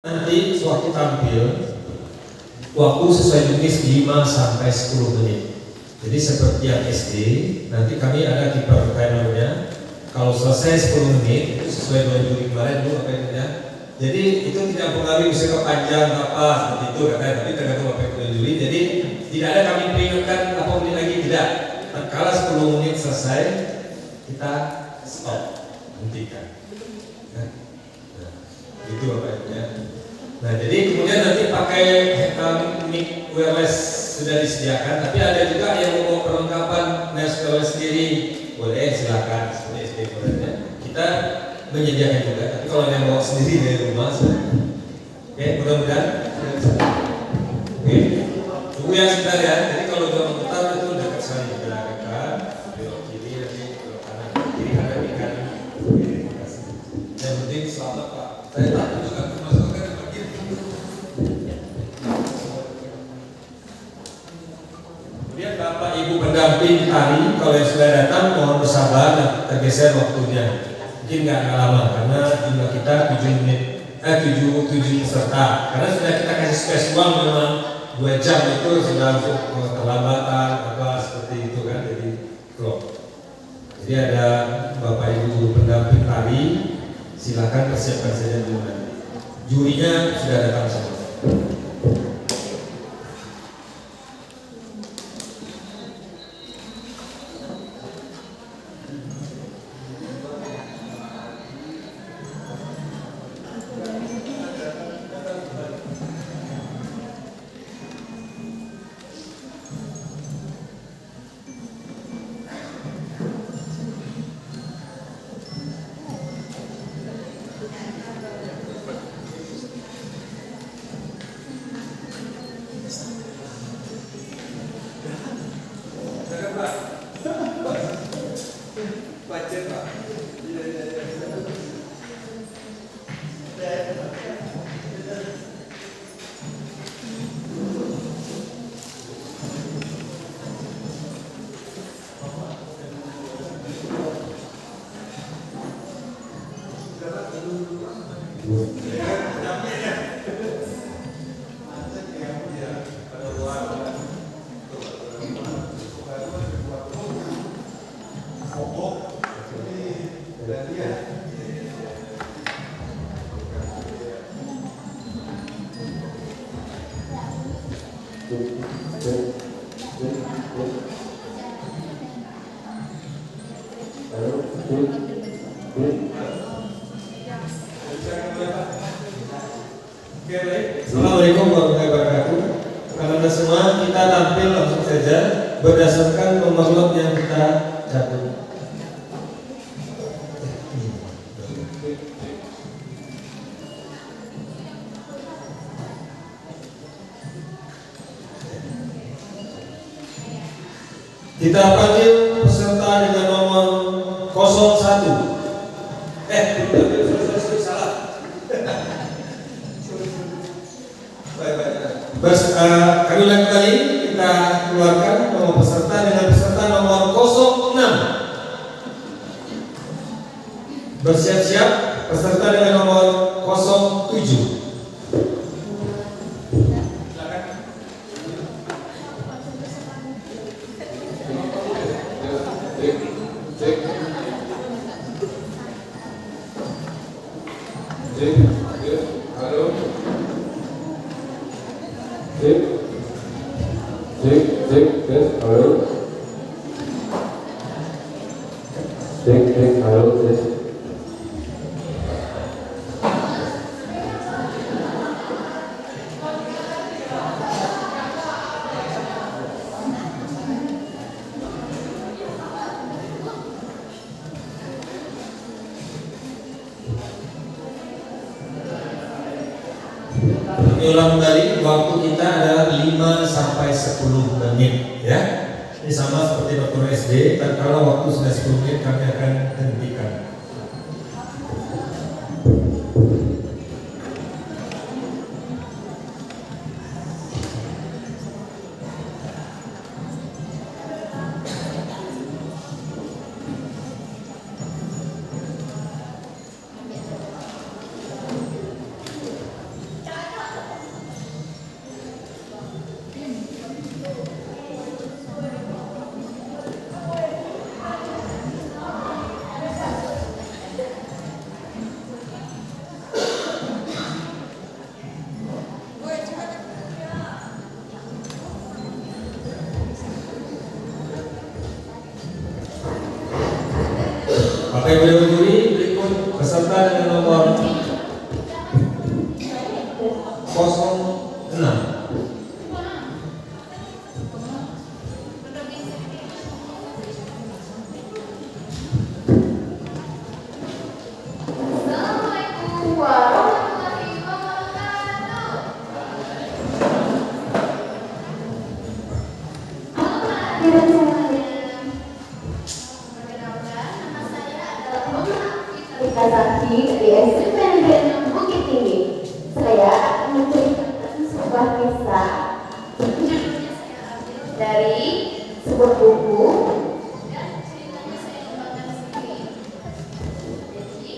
Nanti sewaktu tampil, waktu sesuai jenis 5 sampai 10 menit. Jadi seperti yang SD, nanti kami ada kiper timernya. Kalau selesai 10 menit, itu sesuai dengan juri kemarin dulu apa itu ya. Jadi itu tidak mempengaruhi misalnya panjang apa seperti itu katanya, tapi tergantung apa yang juri. Jadi tidak ada kami peringatkan apa menit lagi, tidak. Kalau 10 menit selesai, kita stop, hentikan. Itu apa ya. Nah jadi kemudian nanti pakai mic wireless sudah disediakan, tapi ada juga yang mau perlengkapan mesh wireless sendiri, boleh silakan seperti SD ya. Kita menyediakan juga, tapi kalau yang mau sendiri dari rumah, oke mudah-mudahan. Oke, tunggu ya sebentar ya. Jadi kalau udah memutar itu dekat sekali, dekat belok kiri nanti belok kanan, kiri kanan ikan. Yang penting selamat Pak. Saya takut juga memasukkan begitu. Kemudian Bapak Ibu pendamping tari, kalau yang sudah datang mohon bersabar dan tergeser waktunya. Mungkin nggak lama karena jumlah kita 7 peserta. Karena sudah kita kasih space uang memang 2 jam itu sudah untuk keterlambatan apa seperti itu kan, jadi clock. Jadi ada Bapak Ibu pendamping tari, silakan persiapkan saja dulu nanti. Jurinya sudah datang semua. Assalamualaikum warahmatullahi wabarakatuh. Karena semua kita tampil langsung saja berdasarkan nomor lot yang kita catat. Kita panggil peserta dengan nomor 01. Kami ulang kembali, kita keluarkan nomor peserta dengan peserta nomor 06. Bersiap-siap peserta dengan nomor 07. Ulang kembali, waktu kita adalah 5 sampai 10 menit ya. Ini sama seperti waktu SD, dan kalau waktu sudah 10 menit kami akan hentikan. 06. Assalamualaikum warahmatullahi wabarakatuh. Halo hadirin sekalian. Perkenalkan, nama saya adalah Muhammad Fitri Zaki dari SMP Negeri 6 Bukit Tinggi. Saya akan menceritakan sebuah kisah yang saya ambil dari sebuah buku dan ceritanya saya kembangkan sendiri. Jadi,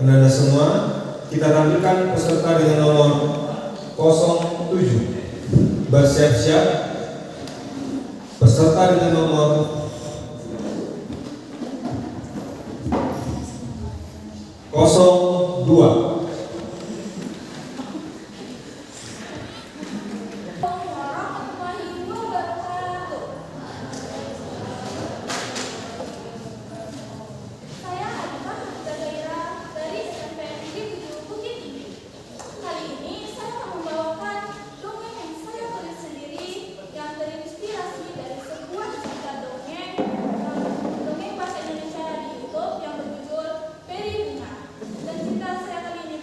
Anda semua, kita tampilkan peserta dengan nomor 07. Bersiap-siap. Peserta dengan nomor 02. Dongeng bahasa Indonesia di YouTube yang berjudul Peri Bunga. Dan cerita saya kali ini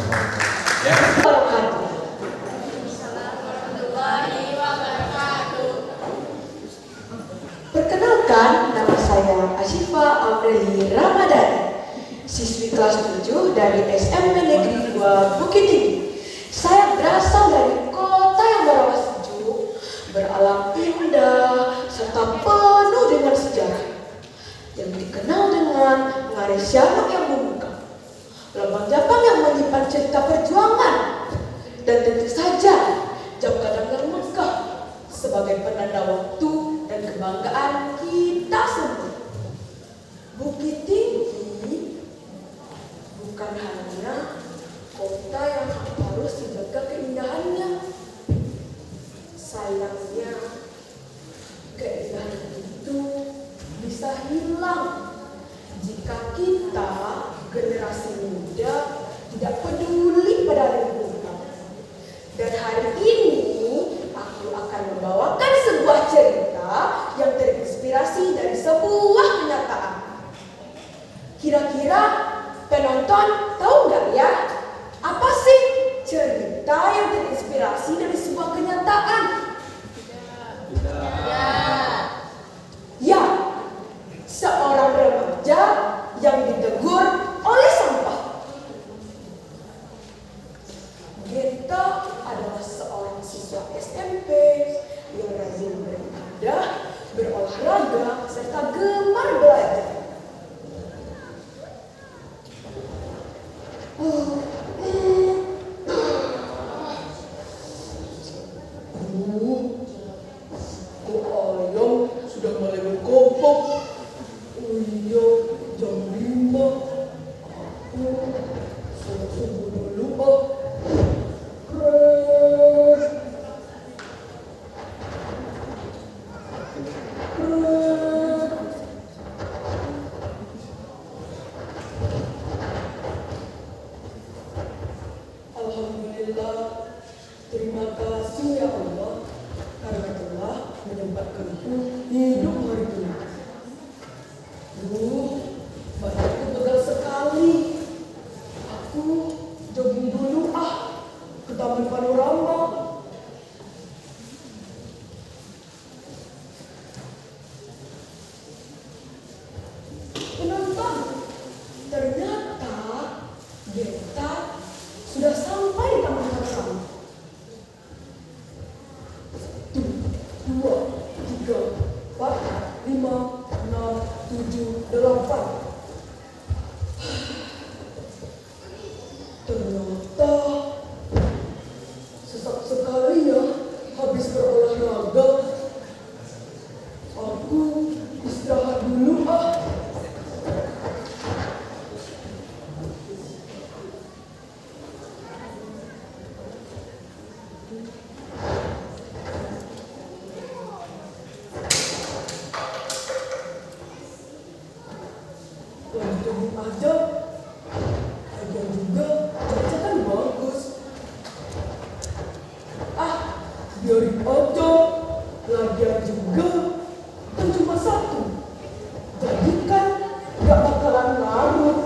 Ya. Perkenalkan, nama saya Asyifa Aprili Ramadhani, siswi kelas 7 dari SMP Negeri 2 Bukit Tinggi. Saya berasal dari kota yang berawas sejuk, beralam indah, serta penuh dengan sejarah yang dikenal dengan Ngarai Siamak yang membuka, Lembang Japang yang menyimpan cerita perjuangan, dan tentu saja Jam Gadang yang megah sebagai penanda waktu dan kebanggaan kita semua. Bukit Tinggi bukan hanya kota yang harus dijaga keindahannya. Sayangnya, keindahan itu bisa hilang jika kita, generasi muda, tidak peduli pada lingkungan. Dan hari ini aku akan membawakan sebuah cerita yang terinspirasi dari sebuah kenyataan. Kira-kira penonton tahu nggak ya, apa sih cerita yang terinspirasi dari sebuah kenyataan? Ya, seorang remaja yang ditegur oleh sampah. Genta adalah seorang siswa SMP yang rajin beribadah, berolahraga, serta gemar belajar. Kok ayam sudah mulai berkokok? Oh iya, jam 5. Aku sholat subuh dulu ah. Keren. Keren. Alhamdulillah, terima kasih ya Allah karena telah menyempatkanku hidup hari ini. Badanku pegal sekali. Aku jogging dulu ah ke Taman Panorama. Penonton, ternyata Genta sudah sampai di Taman Panorama. 1, 2, 3, 4, 5, 6, 7, 8. Ternyata sesak sekali ya habis berolahraga. Aku istirahat dulu ah. Lanjutin aja. Lagian juga cuaca kan bagus. Ah, biarin aja. Lagian juga kan cuma 1. Jadi kan gak bakalan ngaruh.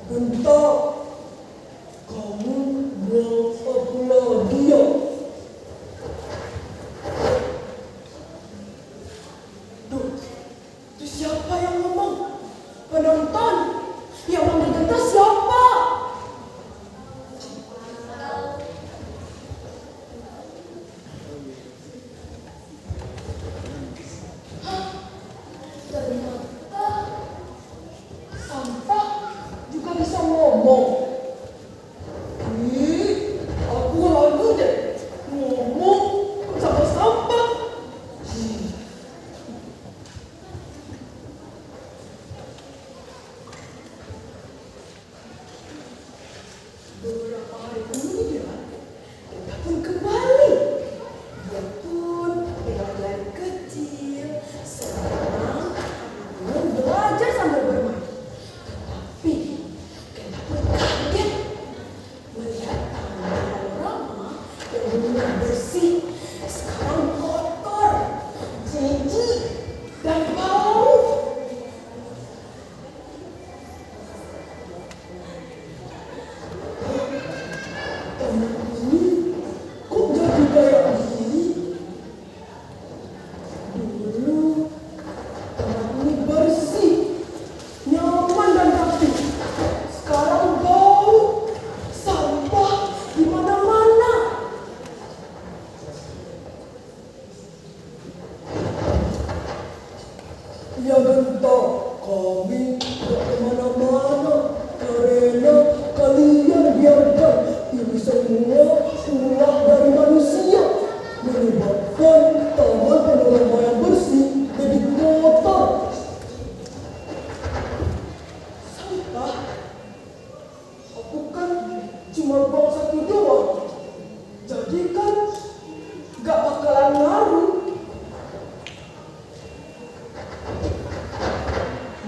Bentar, kamu buang aku lagi ya? Duh, itu siapa yang ngomong? Penonton, yang manggil Genta siapa? Hah? Ternyata sampah juga bisa ngomong. Aku ragu deh. Ngomong sama sampah.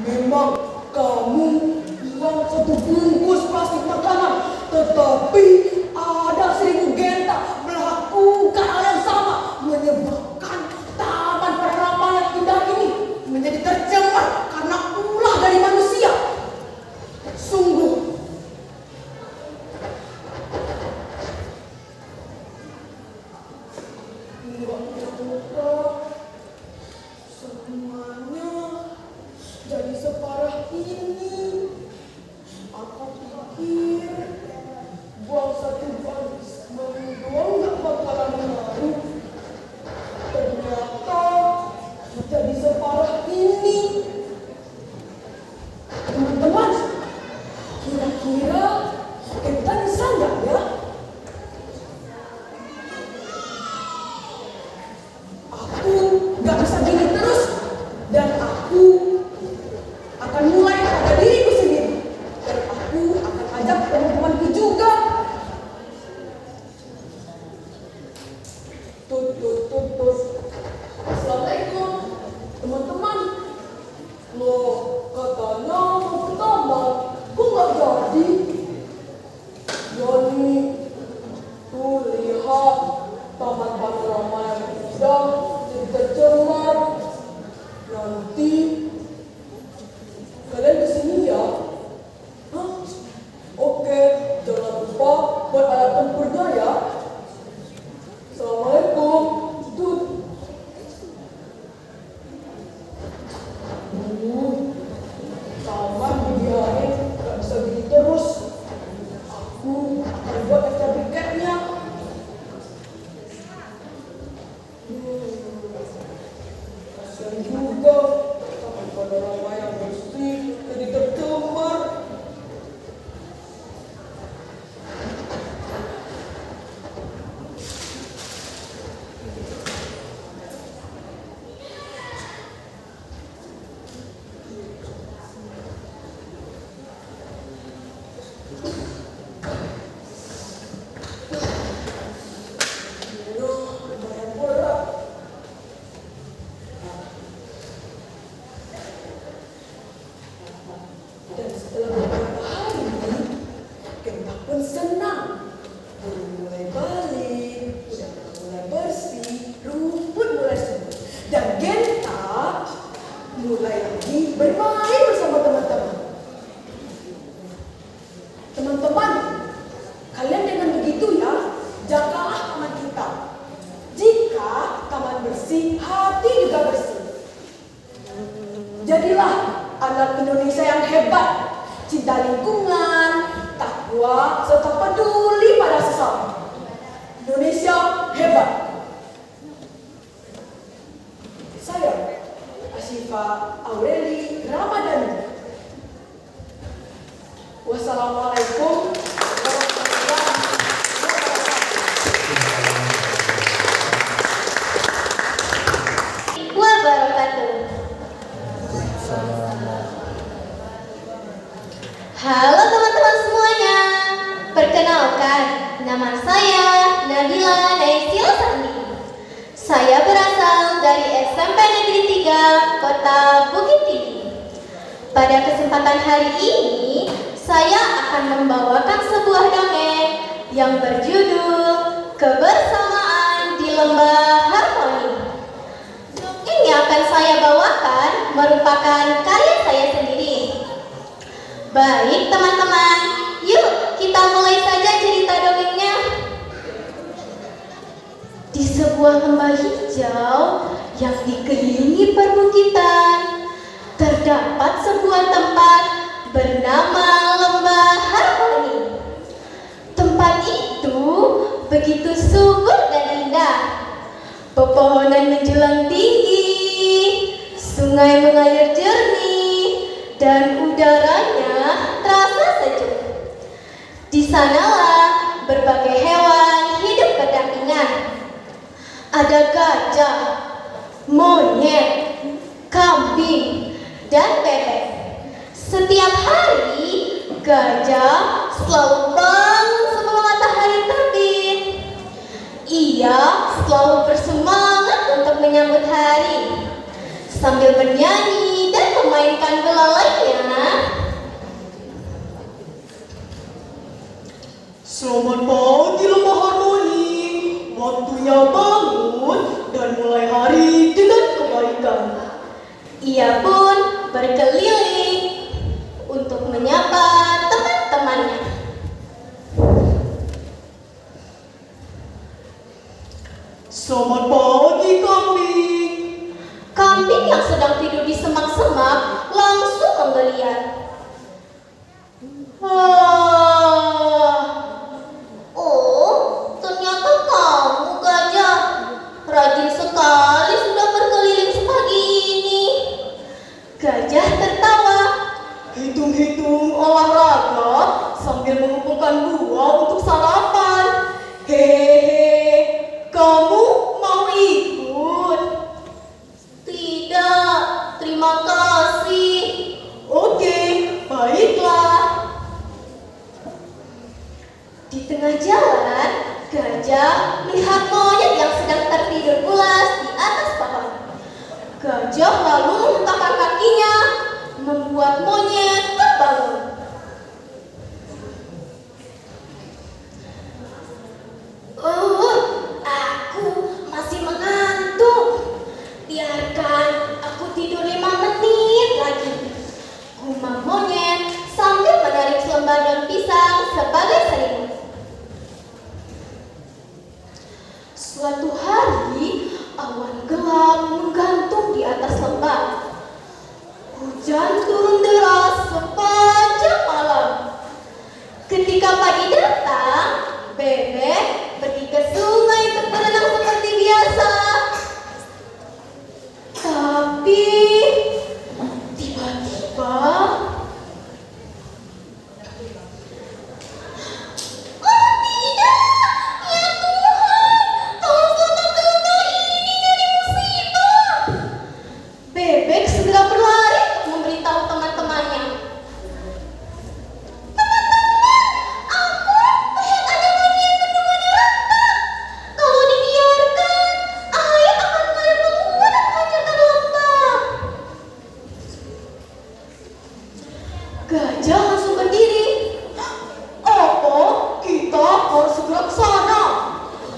Memang kamu uang 1 bungkus plastik makanan, tetapi ada 1000 genta melakukan hal yang sama, menyebabkan taman panorama yang indah ini menjadi tercemar karena ulah dari manusia. Sungguh nggak terduga semuanya jadi separah ini. Aku pikir buang 1 baris doang nggak bakalan ngaruh. Ternyata jadi separah ini. Teman-teman, kira-kira kita bisa nggak ya? Aku nggak bisa gini terus, dan aku akan mulai pada diriku sendiri, dan aku akan ajak teman-temanku juga. Tut. Assalamualaikum teman-teman. Loh, katanya mau ke taman, kok nggak jadi? Joni, tuh lihat taman panorama yang indah jadi tercemar. Nanti kalian kesini ya? Hah? Oke, jangan lupa buat alat tempurnya ya. Assalamualaikum. Tut. Taman dibiarin, gak bisa gini terus. Aku akan buat extra tiketnya. Kasian juga taman panorama yang bersih jadi tercemar. Lumayan berat. Dan setelah beberapa hari, kita pun senang. Burung mulai balik, udara mulai bersih, rumput mulai subur, dan Genta mulai lagi bermain bersama teman-teman. Teman-teman, kalian dengan begitu ya, jagalah taman kita. Jika taman bersih, hati juga bersih. Jadilah anak Indonesia yang hebat, cinta lingkungan, takwa, serta peduli pada sesama. Indonesia hebat. Saya, Asyifa Aureli Ramadhani. Wassalamualaikum warahmatullahi wabarakatuh. Halo teman-teman semuanya. Perkenalkan, nama saya Nabila Naisila Sandi. Saya berasal dari SMP Negeri 3 Kota Bukit Tinggi. Pada kesempatan hari ini, saya akan membawakan sebuah dongeng yang berjudul Kebersamaan di Lembah Harmoni. Dongeng yang akan saya bawakan merupakan karya saya sendiri. Baik teman-teman, yuk kita mulai saja cerita dongengnya. Di sebuah lembah hijau yang dikelilingi perbukitan, terdapat sebuah tempat bernama Lembah Harmoni. Tempat itu begitu subur dan indah. Pepohonan menjulang tinggi, sungai mengalir jernih, dan udaranya terasa sejuk. Di sanalah berbagai hewan hidup berdampingan. Ada gajah, monyet, kambing, dan bebek. Setiap hari, gajah selalu bangun sebelum matahari terbit. Ia selalu bersemangat untuk menyambut hari, sambil bernyanyi dan memainkan belalai kalian. Oh, ternyata kamu gajah. Rajin sekali sudah berkeliling sepagi ini. Gajah tertawa. Hitung-hitung olahraga sambil mengumpulkan buah untuk sarapan. Hehehe, kamu mau ikut? Tidak, terima kasih. Oke, baiklah. Di tengah jalan, gajah melihat monyet yang sedang tertidur pulas di atas pohon. Gajah lalu menghentakkan kakinya, membuat monyet terbangun. Aku masih mengantuk. Biarkan aku tidur 5 menit lagi. Gumam monyet sambil menarik selembar daun pisang sebagai selimut. Suatu hari, awan gelap menggantung di atas lembah. Hujan turun deras sepanjang malam. Ketika pagi datang, Bebek pergi ke sungai untuk berenang seperti biasa. Tapi tiba-tiba, oh tidak, ya Tuhan, tolong selamatkanlah ini dari musibah. Bebek segera berlari untuk memberitahu teman-temannya. Gajah langsung berdiri. Apa? Kita harus segera ke sana.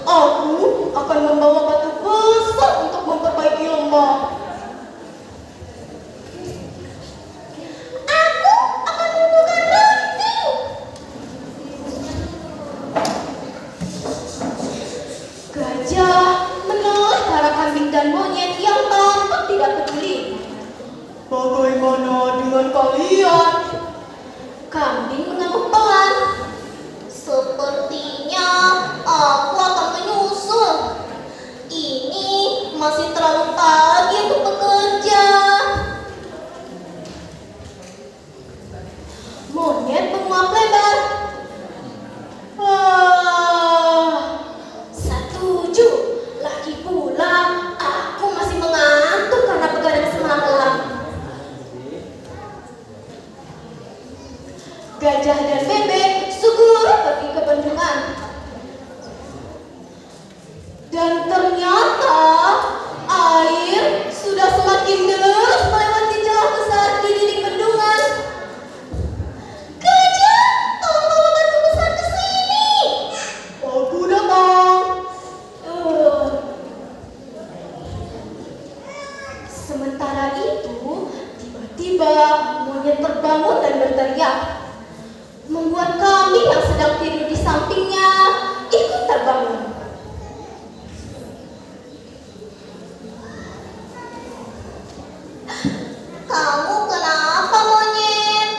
Aku akan membawa batu besar untuk memperbaiki lembah. Aku akan mengumpulkan ranting. Gajah menoleh ke arah kambing dan monyet yang tampak tidak peduli. Bagaimana dengan kalian? Kambing mengangguk pelan. Sepertinya aku akan menyusul. Ini masih terlalu pagi untuk bekerja. Monyet menguap lebar. Setuju. Lagi pula aku masih mengantuk karena begadang semalam. Gajah dan Bebek segera pergi ke bendungan. Dan ternyata air sudah semakin deras melewati celah besar di dinding bendungan. Gajah, tolong bawa batu besar ke sini. Aku datang. Sementara itu, tiba-tiba monyet terbangun dan berteriak, membuat kambing yang sedang tidur di sampingnya ikut terbangun. Kamu kenapa, monyet?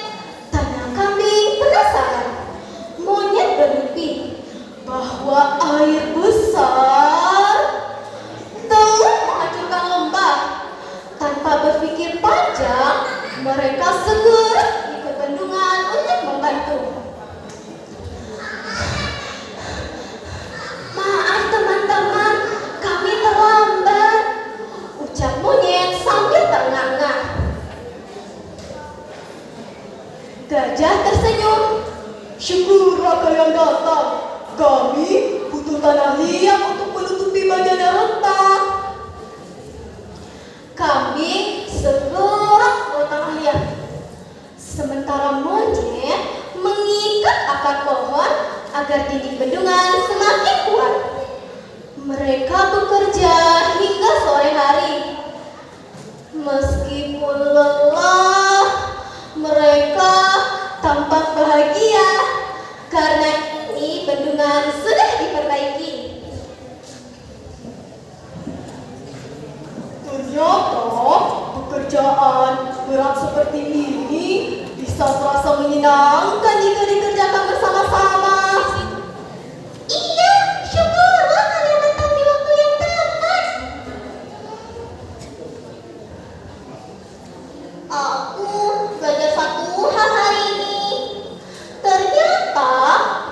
Tanya kambing penasaran. Monyet bermimpi bahwa air besar telah menghancurkan lembah. Tanpa berpikir panjang, mereka segera pergi ke bendungan untuk membantu. Maaf teman-teman, kami terlambat, ucap monyet sambil terengah-engah. Gajah tersenyum. Syukurlah kalian datang. Kami butuh tanah liat untuk menutupi bagian yang retak. Kambing segera ke tanah liat. Sementara monyet mengikat akar pohon agar dinding bendungan semakin kuat. Mereka bekerja hingga sore hari. Meskipun lelah, mereka tampak bahagia karena ini bendungan sudah diperbaiki. Ternyata pekerjaan berat seperti ini menyenangkan jika dikerjakan bersama-sama. Iya, syukurlah kalian datang di waktu yang tepat. Aku belajar satu hal hari ini. Ternyata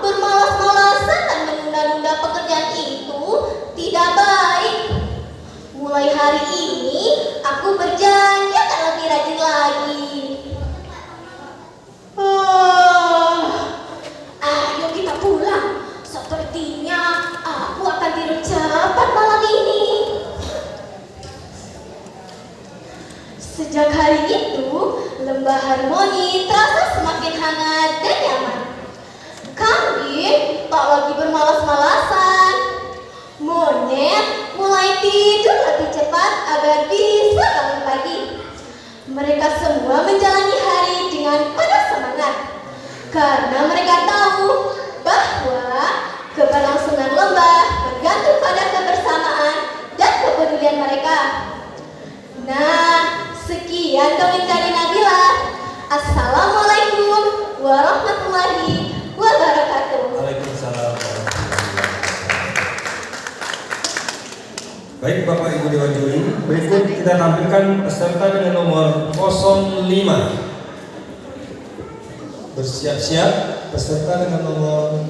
bermalas-malasan dan menunda-nunda pekerjaan itu tidak baik. Mulai hari ini, aku berjanji akan lebih rajin lagi. Ayo kita pulang. Sepertinya aku akan tidur cepat malam ini. Sejak hari itu, lembah harmoni terasa semakin hangat dan nyaman. Kami tak lagi bermalas-malasan. Monyet mulai tidur lebih cepat agar bisa bangun pagi. Mereka semua menjalani hari dengan penuh semangat karena mereka tahu bahwa keberlangsungan lembah bergantung pada kebersamaan dan kepedulian mereka. Nah, sekian dongeng dari Nabila. Assalamualaikum warahmatullahi wabarakatuh. Waalaikumsalam. Baik Bapak Ibu Dewan Juri, berikut kita tampilkan peserta dengan nomor 05. Bersiap-siap peserta dengan nomor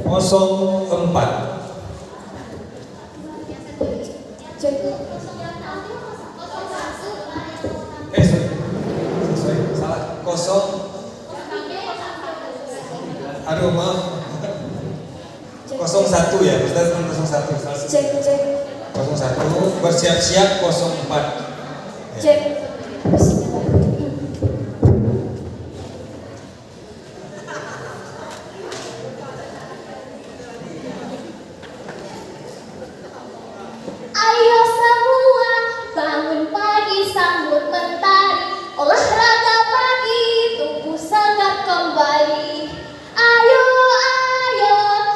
04. Sorry, salah. 0. Aduh, maaf. 01 ya, Ustaz, 01. Cek. 01, bersiap-siap 04. Ya. Cek. Ayo semua bangun pagi sambut mentari, olahraga pagi tubuh segar kembali. Ayo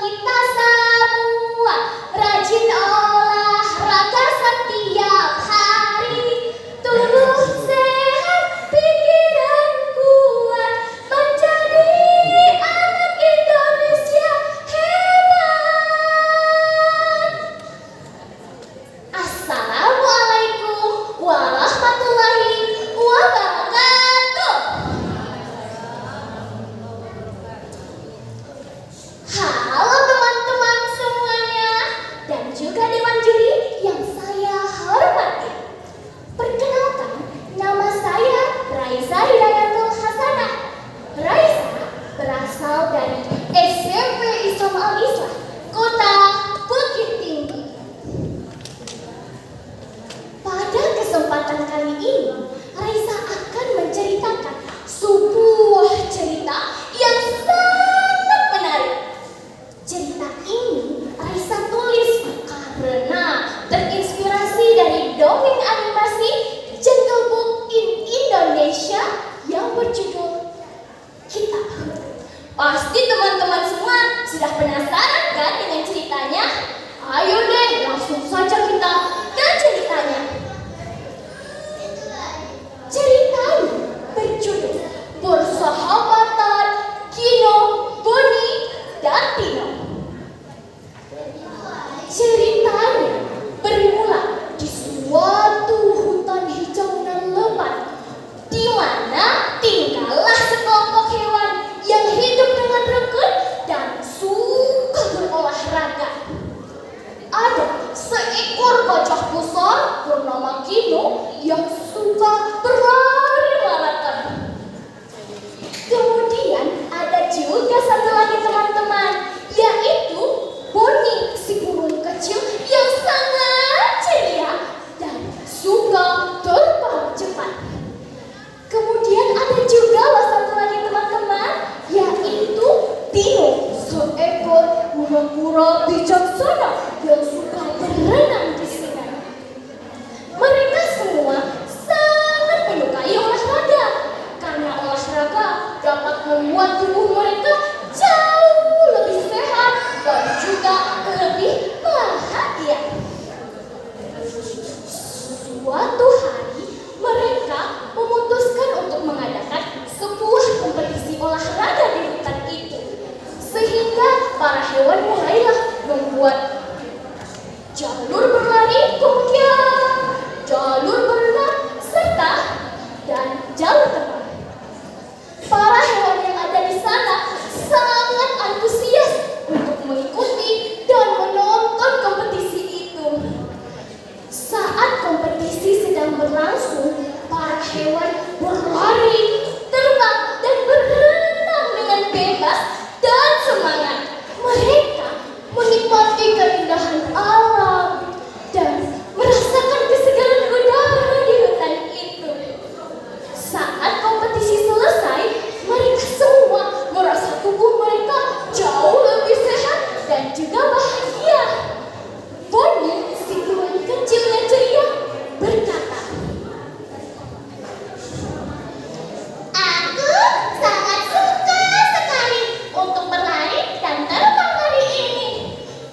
kita semua rajin olahraga setiap hari. Tubuh sehat, pikiran kuat, menjadi anak Indonesia hebat. Assalamualaikum warahmatullahi wabarakatuh. Halo teman-teman semuanya dan juga dewan juri yang saya hormati. Perkenalkan, nama saya Raisa Hidayatul Hasanah. Raisa berasal dari SMP Islam Al-Islah, Kota Bukit Tinggi. Pada kesempatan kali ini, Raisa akan menceritakan sebuah cerita yang sangat menarik. Cerita ini Raisa tulis karena terinspirasi dari dongeng animasi Jungle Book in Indonesia yang berjudul Kitab. Pasti teman-teman semua sudah penasaran kan dengan ceritanya? Ayo deh, langsung saja kita ke ceritanya. Ceritanya berjudul Persahabatan Kino, Boni, dan Tino. Ceritanya bermula di suatu hutan hijau dan lebat, di mana tinggallah sekelompok hewan yang hidup dengan rukun dan suka berolahraga. Ada seekor gajah besar bernama Kino yang suka berlari maraton. Kemudian ada juga satu lagi teman-teman, yaitu Boni, si burung kecil yang sangat ceria dan suka terbang cepat. Kemudian ada juga satu lagi teman-teman, yaitu Tino, seekor kura-kura bijaksana yang suka berenang di sungai. Mereka semua hewan berlari, terbang, dan berenang dengan bebas dan semangat. Mereka menikmati keindahan alam dan merasakan kesegaran udara di hutan itu. Saat kompetisi selesai, mereka semua merasa tubuh mereka jauh lebih sehat dan juga bahagia. Bonnie, si hewan kecil yang ceria, berkata, "Aku sangat suka sekali untuk berlari dan terbang hari ini.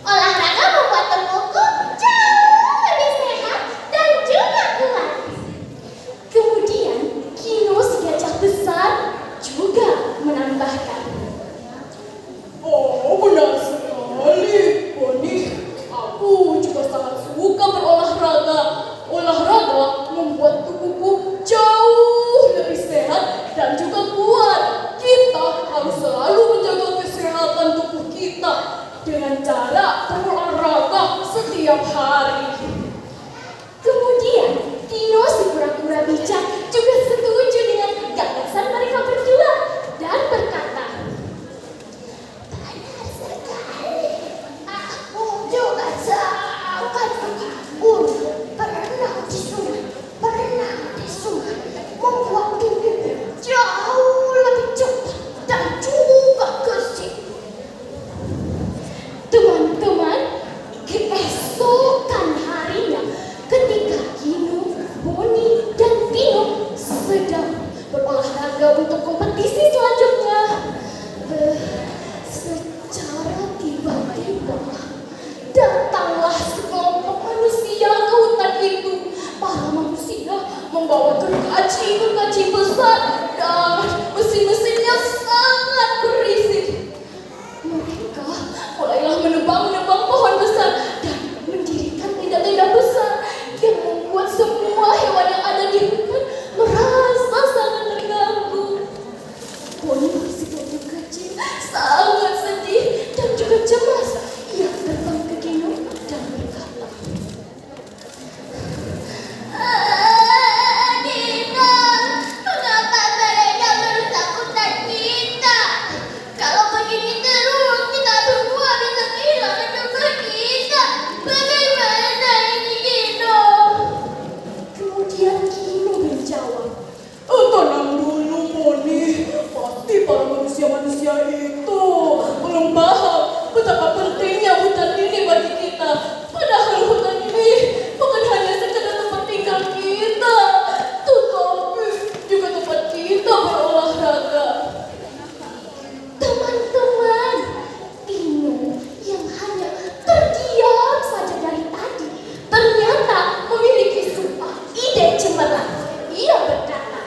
Olahraga membuat tubuhku jauh lebih sehat dan juga kuat." Kemudian, Kino si gajah besar juga menambahkan, Oh, benar sekali, Bonnie. Aku juga sangat suka berolahraga. Olahraga membuat tubuhku jauh lebih sehat dan juga kuat. Kita harus selalu menjaga kesehatan tubuh kita dengan cara berolahraga setiap hari. Kemudian, Tino si kura-kura bijak juga setuju dengan gagasan mereka berdua dan berkata, "Benar sekali. Aku juga sangat suka untuk berenang di sungai. Berenang di sungai membuat tubuhku jauh lebih cepat dan juga gesit." Teman-teman, keesokan harinya, ketika Kino, Bonnie, dan Tino sedang berolahraga untuk kompetisi selanjutnya, secara tiba-tiba datanglah sekelompok manusia ke hutan itu. Para manusia membawa gergaji besar dan mesin-mesinnya sangat berisik. Mereka mulailah menebang pohon besar dan mendirikan tenda-tenda besar yang membuat semua hewan yang ada di hutan merasa sangat terganggu. Bonnie si gajah kecil sangat sedih dan juga cemas. Ia terbang ke Kino dan berkata, "Dina, mengapa mereka bersangkutan kita? Kalau begini terus, kita semua bisa kehilangan tempat kita. Bagaimana ini, Kino?" Kemudian Kino menjawab, Tenang dulu, Bonnie. Pasti para manusia-manusia itu belum paham betapa pentingnya hutan ini bagi kita. Padahal hutan ini bukan hanya sekedar tempat tinggal kita, tetapi juga tempat kita berolahraga. Teman-teman, Tino yang hanya terdiam saja dari tadi ternyata memiliki sumpah ide cemerlang. Ia berkata,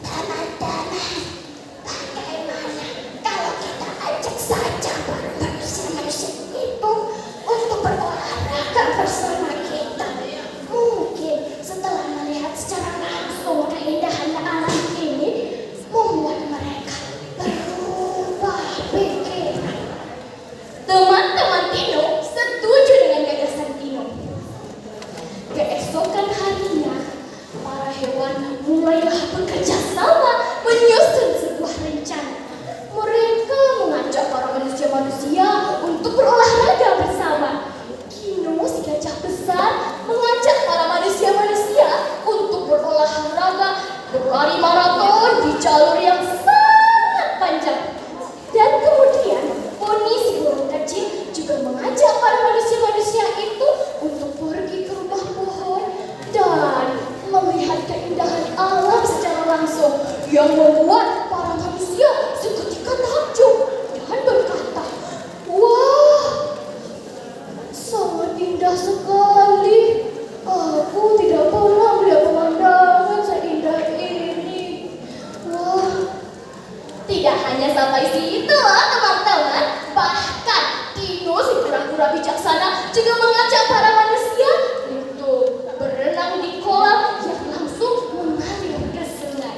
"Teman-teman, bagaimana kalau kita ajak saja para manusia-manusia itu untuk berolahraga bersama kita? Mungkin setelah melihat secara langsung keindahan alam ini membuat mereka berubah pikiran." Teman-teman Tino setuju dengan gagasan Tino. Keesokan harinya, para hewan mulailah bekerja sama menyusun sebuah rencana. Mereka mengajak para manusia-manusia untuk berolahraga bersama. Kino si gajah besar mengajak para manusia-manusia untuk berolahraga berlari maraton di jalur yang sangat panjang. Dan kemudian Bonnie si burung kecil juga mengajak para manusia-manusia itu untuk pergi ke rumah pohon dan melihat keindahan alam secara langsung yang membuat para manusia seketika takjub dan berkata, "Wah, sangat indah sekali. Aku tidak pernah melihat pemandangan seindah ini. Wah." Tidak hanya sampai situ loh teman-teman, bahkan Tino si kura-kura bijaksana juga mengajak para manusia untuk berenang di kolam yang langsung mengalir ke sungai.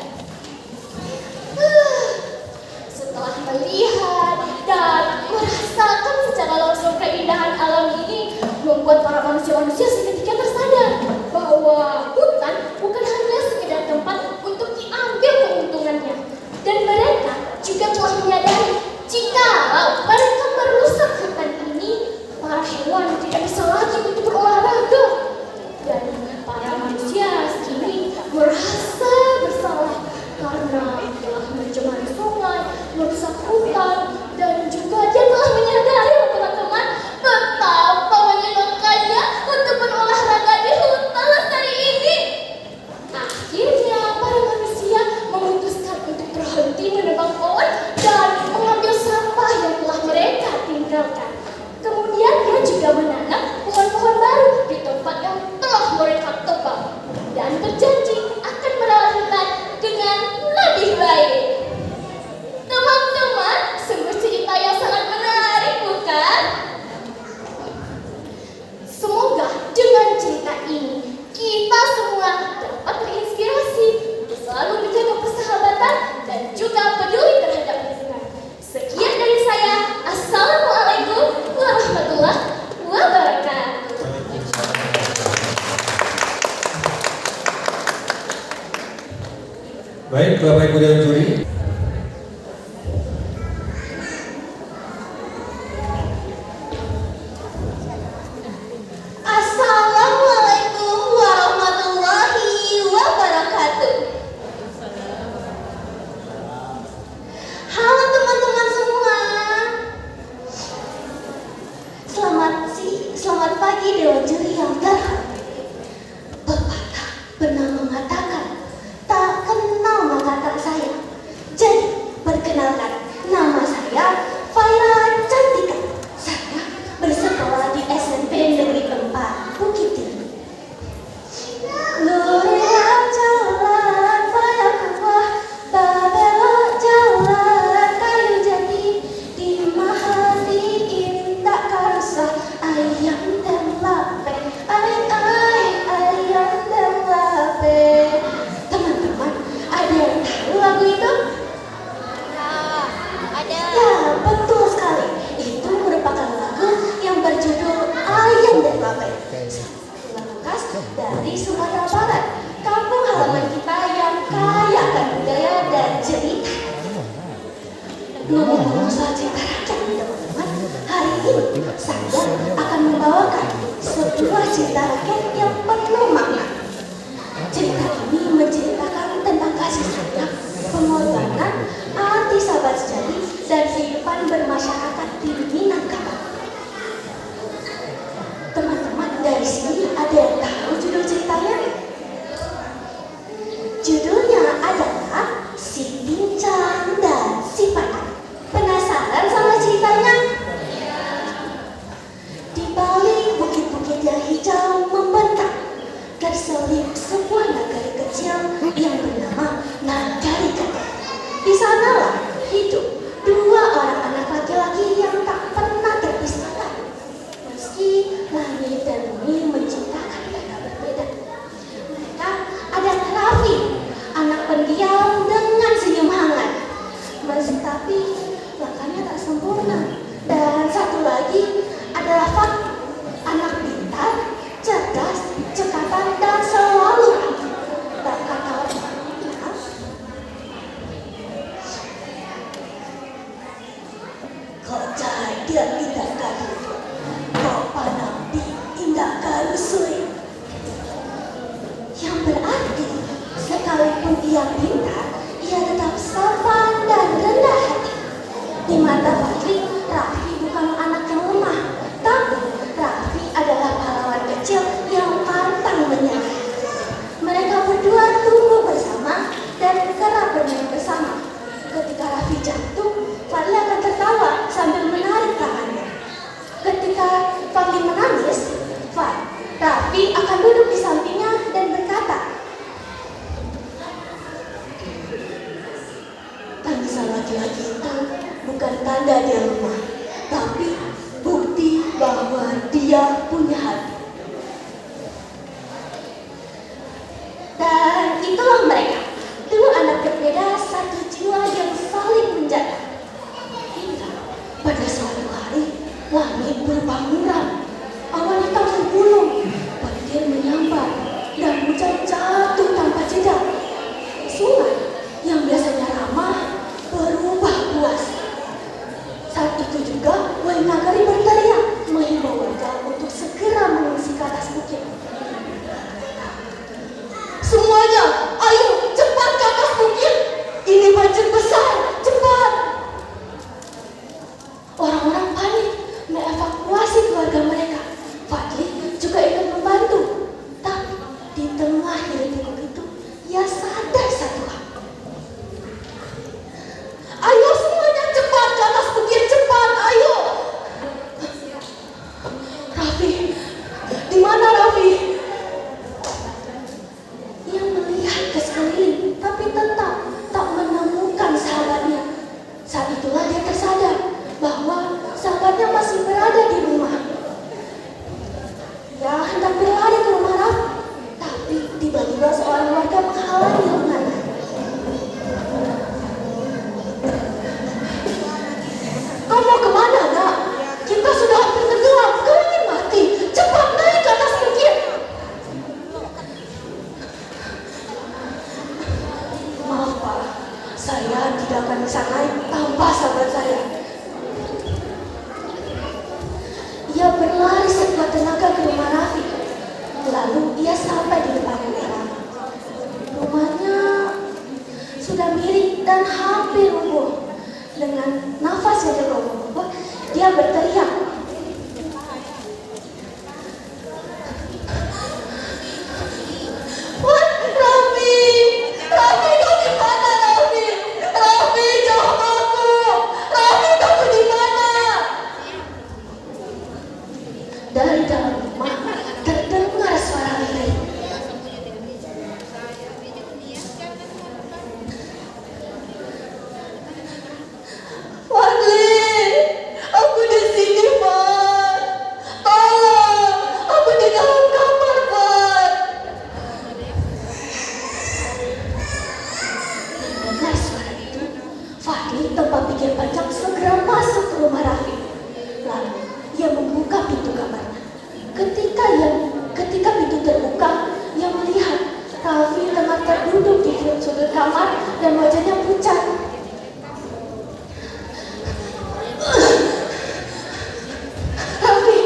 Baik, Bapak Ibu Dewan Juri. Assalamualaikum warahmatullahi wabarakatuh. Halo teman-teman semua. Selamat pagi Dewan Juri yang terhormat. Pepatah pernah mengatakan, tak kenal maka tak sayang. Jadi, perkenalkan, nama saya Faira Cantika. Saya bersekolah di SMP Negeri 4 Bukit Tinggi. Lurus jalan Payakumbuh, babelok jalan kayu jati, di mahati indah karsa ayam dan lape, ayam dan lape. Teman-teman, ada yang tahu lagu itu? Ya, betul sekali. Itu merupakan lagu yang berjudul Ayam dan Lape. Lagu khas dari Sumatera Barat, kampung halaman kita yang kaya akan budaya dan cerita. Ngomong-ngomong soal cerita rakyat, teman-teman, hari ini saya akan membawakan sebuah cerita rakyat yang penuh makna. Cerita ini menceritakan tentang kasih sayang, pengorbanan, arti sahabat sejati, dan kehidupan bermasyarakat di Minangkabau. Teman-teman, dari sini ada yang tahu judul ceritanya? Judulnya adalah Si Pincang dan Si Panas. Penasaran sama ceritanya? Di balik bukit-bukit yang hijau membentang, terselip sebuah nagari kecil yang bernama Nagari Ketek. Di sanalah hidup dua orang anak laki-laki yang tak pernah terpisahkan. Meski langit dan bumi menciptakan mereka berbeda. Mereka adalah Raffi, anak pendiam dengan senyum hangat. Tapi langkahnya tak sempurna. Dan satu lagi adalah Fak, anak pintar, cerdas, cekatan, dan selalu aktif. Tak kata orang. Kau jadi indah kali, kau pandang di indah karusui. Yang berarti sekalipun ia pintar, ia tetap sopan dan rendah hati. Di mata Fadli, Raffi bukan anak yang lemah, tapi Raffi adalah pahlawan kecil yang pantang menyerah. Mereka berdua tumbuh bersama dan kerap bermain bersama. Ketika Raffi jatuh, Fadli akan tertawa sambil menarik tangannya. Ketika Fadli menangis, Raffi akan duduk di sampingnya dan berkata, tangisan laki-laki itu bukan tanda dia lemah, tapi bukti bahwa dia punya hati. Dan itulah mereka, dua anak berbeda, satu jiwa yang saling menjaga. Hingga pada suatu hari, langit berubah muram, awan hitam menggulung, petir menyambar, dan hujan jatuh tanpa jeda. Sungai yang biasanya ramah berubah buas. Saat itu juga Wali Nagari berteriak menghimbau warga untuk segera mengungsi ke atas bukit. Semuanya, ayo cepat ke atas bukit. Ini banjir besar, cepat. Orang-orang panik mengevakuasi keluarga mereka. Fadli juga ikut membantu. Tapi di tengah hiruk-pikuk itu, ia sadar satu hal. Ayo semuanya cepat ke atas bukit, cepat, ayo. Raffi, di mana Raffi? Ia melihat ke sekeliling, tapi tetap tak menemukan sahabatnya. Saat itulah dia tersadar bahwa sahabatnya masih berada di rumah. Ia hendak berlari ke rumah Raffi, tapi tiba-tiba seorang warga menghalangi lengannya. Kau mau kemana, nak? Kita sudah hampir tenggelam, kau ingin mati. Cepat naik ke atas bukit. Maaf, Pak. Tuhan tidak akan bisa naik tanpa sahabat saya. Ia berlari sekuat tenaga ke rumah Raffi. Lalu ia sampai di depan nenek Rama. Rumahnya sudah miring dan hampir rubuh. Dengan nafas yang terlompat, dia berteriak, "Raffi, Raffi, kau di mana, Raffi? Raffi, jawab aku! Raffi, kamu di mana?" Dari dalam rumah terdengar suara lirih. "Fadli, aku di sini, Fad. Tolong, aku di dalam kamar, Fad." Mendengar suara itu, Fadli tanpa pikir panjang segera masuk ke rumah Raffi. Lalu ia membuka pintu kamarnya. Ketika pintu terbuka, ia melihat Raffi tengah terduduk di sudut kamar dan wajahnya pucat. "Raffi,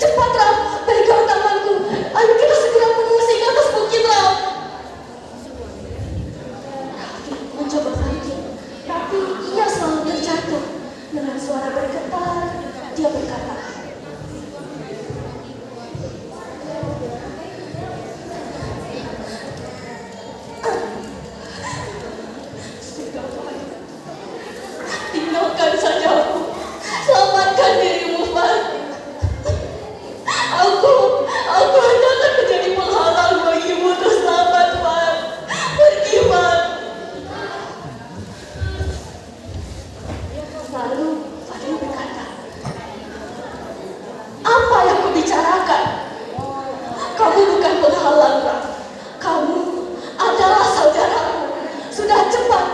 cepat Raf, pegang tanganku. Ayo kita segera mengungsi ke atas bukit, Raf." Raffi mencoba bangkit, tapi ia selalu terjatuh. Dengan suara bergetar, dia berkata, "Tinggalkan saja aku. Selamatkan dirimu, Fad. Aku hanya akan menjadi penghalang bagimu untuk selamat, Fad. Pergi, Fad." Lalu Fadli berkata, "Apa yang kubicarakan? Kamu bukan penghalang, Raf. Kamu adalah saudaraku. Sudah, cepat.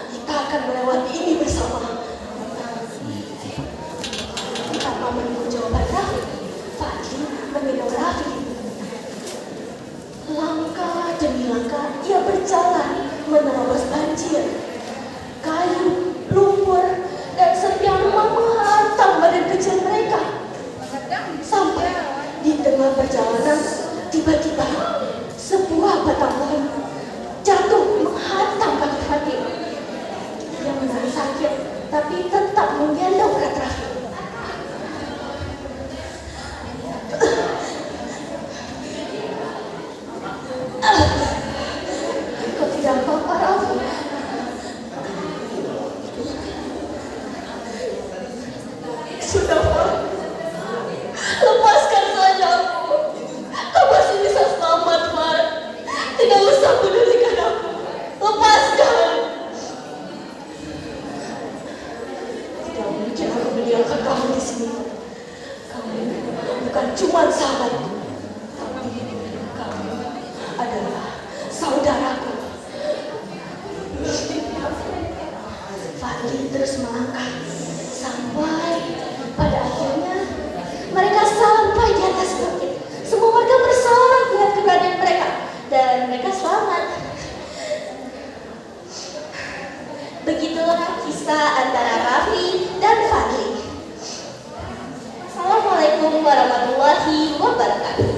Kita akan melewati ini bersama." Tanpa menunggu jawaban Raffi, Fadli meminum Raffi. Langkah demi langkah ia berjalan menerobos banjir. Kayu, lumpur, dan serpihan rumah menghantam badan kecil mereka. Sampai di tengah perjalanan, tiba-tiba sebuah batang pohon jatuh menghantam kaki Fadli. Ia menangis sakit, tapi tetap menggendong erat Raffi. "Kau tidak apa-apa, Raffi. Sudah, Pak. Lepaskan saja aku. Kau masih bisa selamat, Pak. Tidak usah pedulikan aku. Lepaskan." "Tidak mungkin aku meninggalkan kamu di sini. Kamu bukan cuma sahabatku, tapi kamu adalah saudaraku." Fadli terus melangkah sampai pada akhirnya mereka sampai di atas bukit. Semua warga bersorak melihat keberadaan mereka dan mereka selamat. Begitulah kisah antara Raffi dan Fadli. Assalamualaikum warahmatullahi wabarakatuh.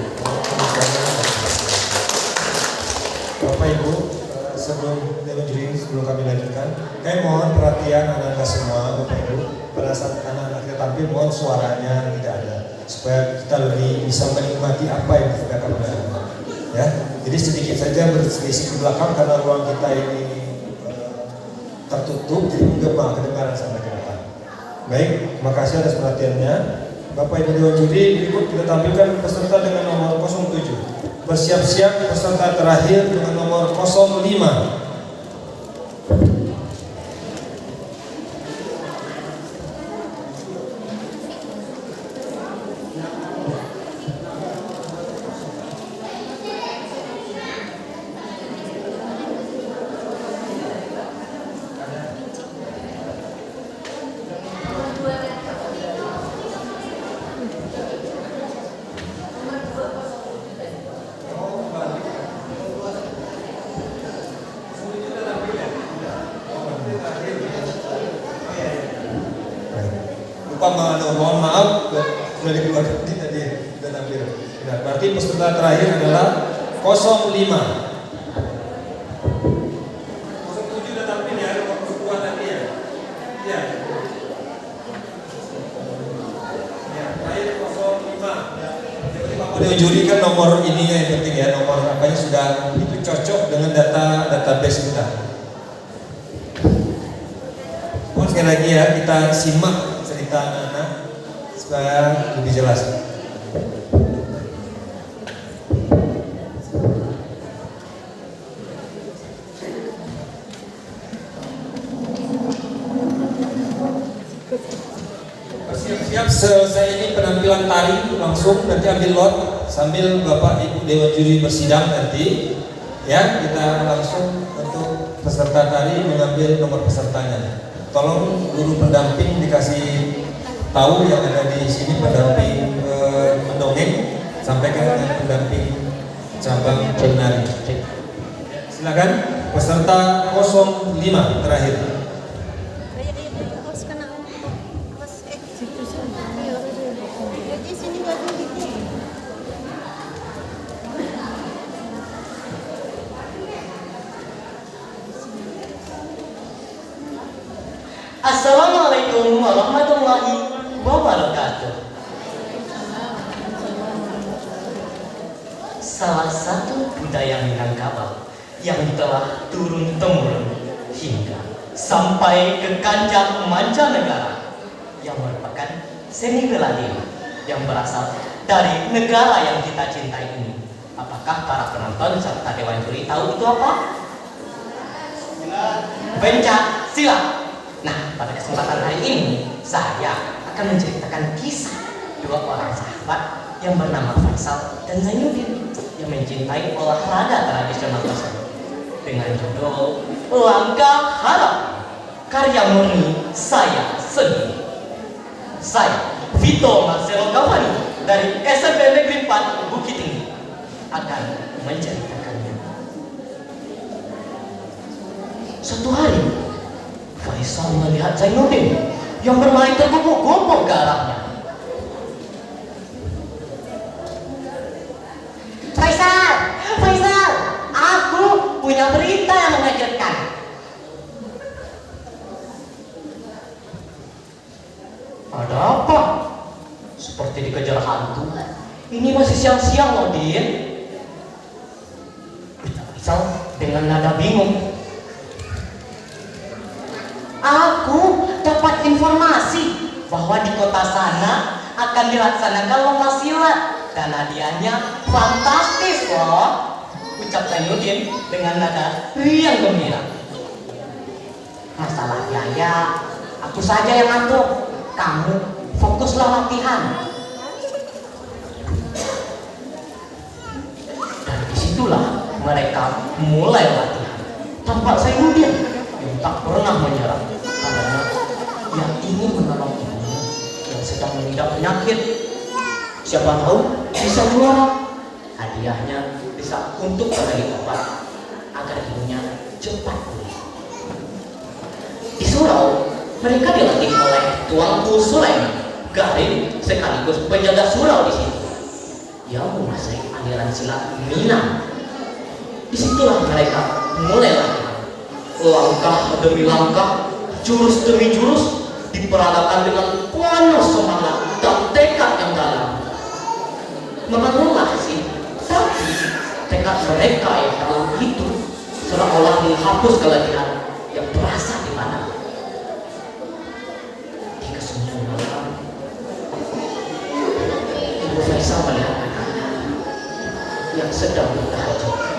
Bapak Ibu, sebelum kami lanjutkan, kami mohon perhatian anak-anak semua, Bapak Ibu. Pada saat anak-anak kita tampil, mohon suaranya tidak ada, supaya kita lebih bisa menikmati apa yang disediakan oleh Allah. Ya, jadi sedikit saja berselisih ke belakang karena ruang kita ini tertutup, jadi menggema kedengaran sampai ke depan. Baik, terima kasih atas perhatiannya. Bapak Ibu Dewan Juri, berikut kita tampilkan peserta dengan nomor 07. Bersiap-siap peserta terakhir dengan nomor 05. mohon maaf sudah dikeluarkan tadi sudah tampil. Nah, berarti peserta terakhir adalah 05. 07 sudah tampil ya, nomor 2 tadi ya. Ya. Ya, terakhir 05. Jadi Bapak juri kan nomor ininya yang penting ya, nomor apanya sudah itu cocok dengan database kita. Sekali lagi ya, kita simak cerita anak-anak supaya lebih jelas. Siap-siap selesai ini penampilan tari langsung nanti ambil lot sambil Bapak Ibu Dewan Juri bersidang nanti ya, kita langsung untuk peserta tari mengambil nomor pesertanya. Tolong guru pendamping dikasih tahu yang ada di sini, pendamping mendongeng, sampaikan dengan pendamping cabang penari. Silakan peserta 05 terakhir. Assalamualaikum warahmatullahi wabarakatuh. Salah satu budaya Minangkabau yang telah turun-temurun hingga sampai ke kancah mancanegara yang merupakan seni bela diri yang berasal dari negara yang kita cintai ini. Apakah para penonton serta dewan juri tahu itu apa? Pencak silat. Nah, pada kesempatan hari ini saya akan menceritakan kisah dua orang sahabat yang bernama Faisal dan Zainuddin yang mencintai olahraga tradisional tersebut dengan judul Langkah Harap, karya murni saya sendiri. Saya, Vito Marcelo Cavani dari SMP Negeri 4 Bukit Tinggi akan menceritakannya. Suatu hari Faisal melihat Zainuddin yang bermain tergopoh-gopoh ke arahnya. Faisal, aku punya berita yang mengejutkan. Ada apa? Seperti dikejar hantu. Ini masih siang-siang loh, Din. Faisal dengan nada bingung. Aku dapat informasi bahwa di kota sana akan dilaksanakan lomba silat dan hadiahnya fantastis loh, ucap Zainuddin dengan nada riang gembira. Masalah biaya, aku saja yang atur. Kamu fokuslah latihan. Dan disitulah mereka mulai latihan. Tampak Zainuddin yang tak pernah menyerah karena yang ingin menolong ibunya yang sedang mengidap penyakit. Siapa tahu bisa juara. Hadiahnya bisa untuk membeli obat agar ibunya cepat pulih. Di surau, mereka dilatih oleh Tuanku Sulaiman, garing sekaligus penjaga surau di situ, yang menguasai aliran silat Minang. Disitulah mereka mulai latihan. Langkah demi langkah, jurus demi jurus diperagakan dengan penuh semangat dan tekad yang dalam. Memang lelah sih, tapi tekad mereka yang dalam itu seolah-olah menghapus keletihan yang terasa di mana. Di kesunyian malam, Ibu Faisal melihat anaknya yang sedang bertahajud.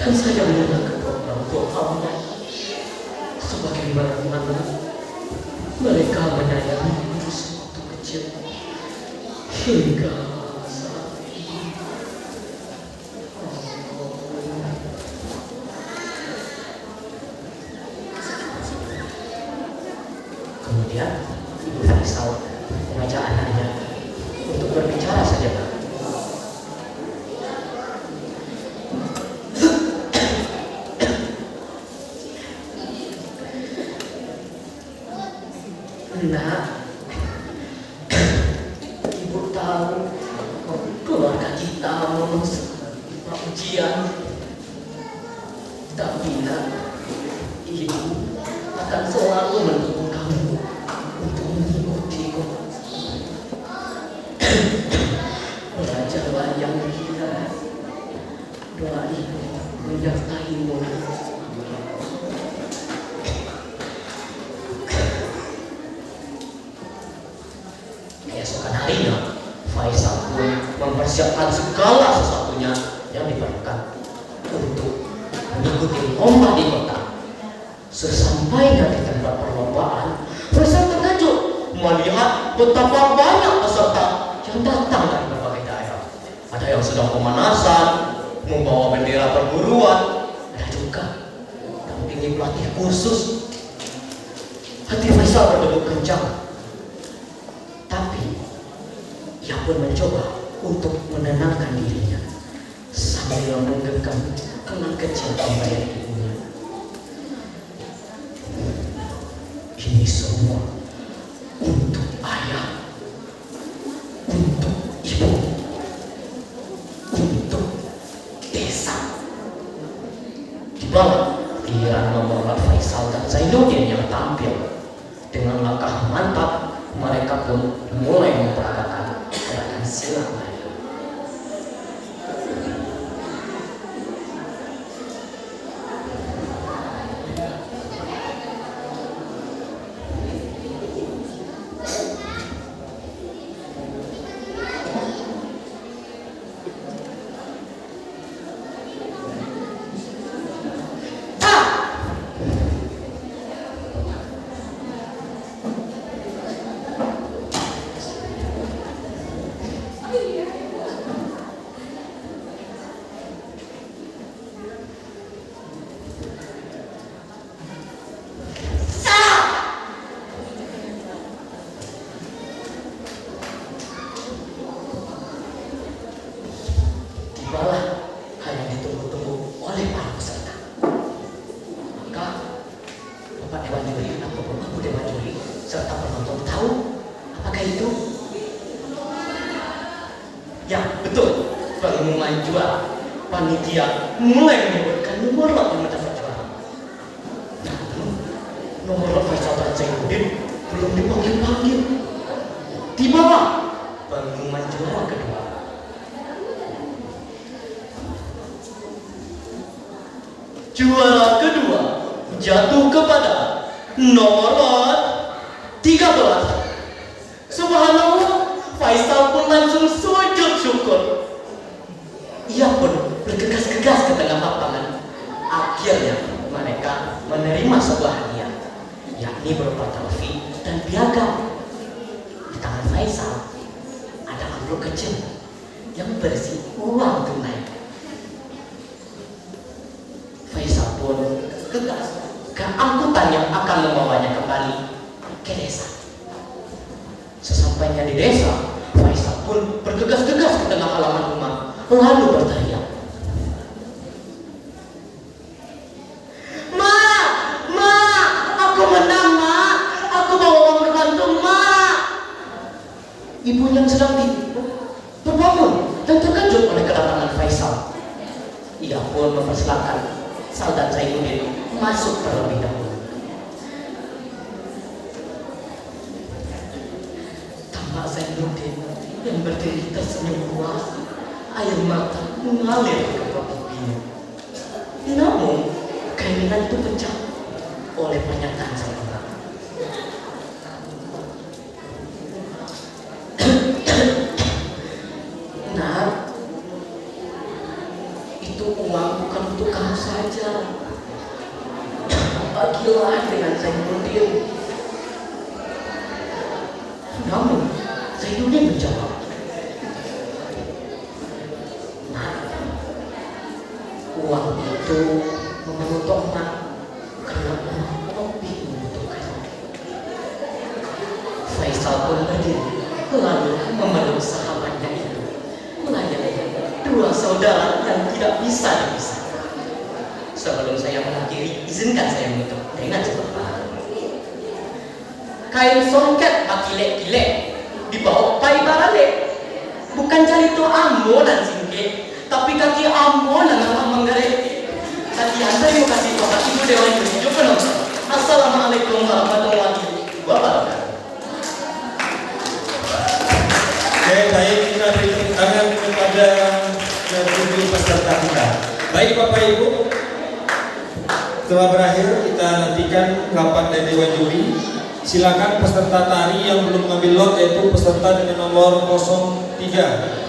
Dan saya menyerahkan orang tua hamba sebagaimana mereka menyayangi diri waktu kecil. kecil hingga saat ini. Kemudian Ibu Faisal mengajak anaknya untuk berbicara sejenak. Nak, Ibu tahu keluarga kita memang ujian, tapi nak, Ibu akan selalu mendukung kamu untuk mengikutiku. Belajarlah yang giat, doa Ibu menyertaimu. Keesokan harinya, Faisal pun mempersiapkan segala sesuatunya yang diperlukan untuk mengikuti lomba di kota. Sesampainya di tempat perlombaan, Faisal terkejut melihat betapa banyak peserta yang datang dari berbagai daerah. Ada yang sedang pemanasan, membawa bendera perguruan, ada juga dampingi pelatih khusus. Hati Faisal berdegup kencang. Tapi ia pun mencoba untuk menenangkan dirinya sambil menggenggam kenang kecil pemberian ibunya. Ini semua untuk ayah, untuk ibu, untuk desa. Di bawah giliran nomor Faisal dan Zainuddin yang tampil dengan langkah mantap. Mereka pun mulai memperagakan gerakan silat mereka. Tibalah hal yang ditunggu-tunggu oleh para peserta. Maka Bapak Dewan Juri atau Bapak Dewan Juri serta penonton tahu apakah itu? Ya, betul. Pengumuman juara. Panitia mulai menyebutkan nomor lot yang mendapat juara. Namun nomor lot Faisal dan Zainuddin belum dipanggil-panggil. Di bawah pengumuman juara kedua. Juara kedua jatuh kepada nomor lot 13. Subhanallah, Faisal pun langsung sujud syukur. Ia pun bergegas-gegas ke tengah lapangan. Akhirnya mereka menerima sebuah hadiah, yakni berupa trofi dan piagam. Di tangan Faisal ada amplop kecil yang berisi uang tunai. Faisal pun gegas ke angkutan yang akan membawanya kembali ke desa. Sesampainya di desa, Faisal pun bergegas-gegas ke tengah halaman rumah, lalu berteriak, "Ma, Ma, aku menang, Ma, aku bawa uang berkantung, Ma." Ibu yang sedang tidur terbangun dan terkejut oleh kedatangan Faisal. Ia pun mempersilahkan Sal dan Zainuddin masuk terlebih dahulu. Tampak Zainuddin yang berdiri tersenyum puas, air mata mengalir ke kedua pipinya. Namun keinginan itu pecah oleh pernyataan seorang. Nah, itu uang bukan untuk kamu saja. Bagilah dengan Zainuddin. Namun Sainuddin menjawab, "Nak, uang itu memang untuk emak karena emak lebih membutuhkan." Faisal pun berdiri lalu memeluk sahabatnya itu, melayani dua saudara yang tidak bisa dipisahkan. Sebelum saya mengakhiri, izinkan saya menutup dengan catatan. Kain songket bakilek-kilek dibawa pai barale, bukan carito ambo dan singke, tapi kaki ambo dan nama manggarete. Latihan terima kasih Bapak Ibu Dewan Juri penonton. Assalamualaikum warahmatullahi wabarakatuh. Oke, baik, kita beri tepuk tangan kepada kedua peserta kita. Baik Bapak Ibu, setelah berakhir kita nantikan rapat dari Dewan Juri. Silakan peserta tari yang belum mengambil lot, yaitu peserta dengan nomor 03